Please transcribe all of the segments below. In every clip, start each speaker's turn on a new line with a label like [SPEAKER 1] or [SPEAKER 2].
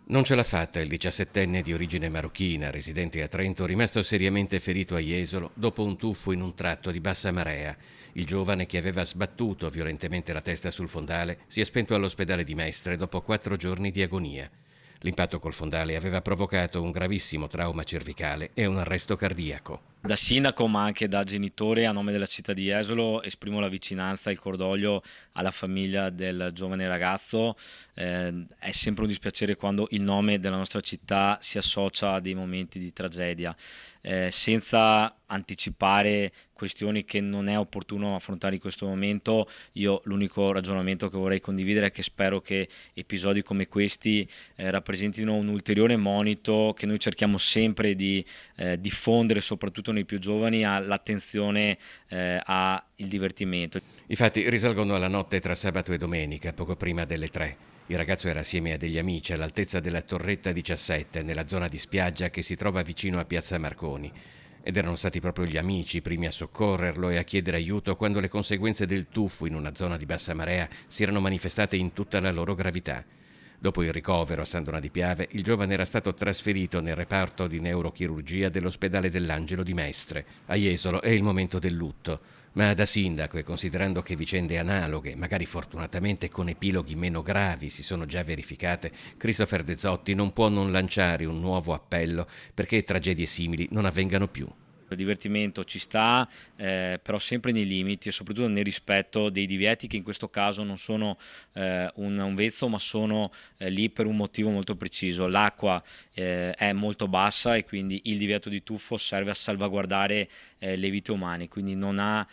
[SPEAKER 1] Non ce l'ha fatta il 17enne di origine marocchina, residente a Trento, rimasto seriamente ferito a Jesolo dopo un tuffo in un tratto di bassa marea. Il giovane, che aveva sbattuto violentemente la testa sul fondale, si è spento all'ospedale di Mestre dopo 4 giorni di agonia. L'impatto col fondale aveva provocato un gravissimo trauma cervicale e un arresto cardiaco.
[SPEAKER 2] Da sindaco, ma anche da genitore, a nome della città di Jesolo, esprimo la vicinanza e il cordoglio alla famiglia del giovane ragazzo. È sempre un dispiacere quando il nome della nostra città si associa a dei momenti di tragedia. Senza anticipare questioni che non è opportuno affrontare in questo momento, io l'unico ragionamento che vorrei condividere è che spero che episodi come questi rappresentino un ulteriore monito che noi cerchiamo sempre di diffondere, soprattutto nei più giovani, all'attenzione al divertimento.
[SPEAKER 1] I fatti risalgono alla notte tra sabato e domenica, poco prima delle 3. Il ragazzo era assieme a degli amici all'altezza della Torretta 17, nella zona di spiaggia che si trova vicino a Piazza Marconi. Ed erano stati proprio gli amici i primi a soccorrerlo e a chiedere aiuto quando le conseguenze del tuffo in una zona di bassa marea si erano manifestate in tutta la loro gravità. Dopo il ricovero a San Donà di Piave, il giovane era stato trasferito nel reparto di neurochirurgia dell'ospedale dell'Angelo di Mestre. A Jesolo è il momento del lutto, ma da sindaco, e considerando che vicende analoghe, magari fortunatamente con epiloghi meno gravi, si sono già verificate, Christopher De Zotti non può non lanciare un nuovo appello perché tragedie simili non avvengano più.
[SPEAKER 2] Il divertimento ci sta, però sempre nei limiti e soprattutto nel rispetto dei divieti, che in questo caso non sono un vezzo, ma sono lì per un motivo molto preciso. L'acqua è molto bassa e quindi il divieto di tuffo serve a salvaguardare le vite umane, quindi non ha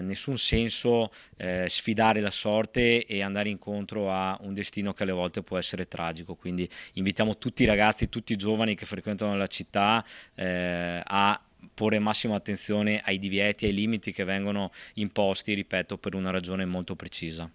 [SPEAKER 2] nessun senso sfidare la sorte e andare incontro a un destino che alle volte può essere tragico. Quindi invitiamo tutti i ragazzi, tutti i giovani che frequentano la città a porre massima attenzione ai divieti, ai limiti che vengono imposti, ripeto, per una ragione molto precisa.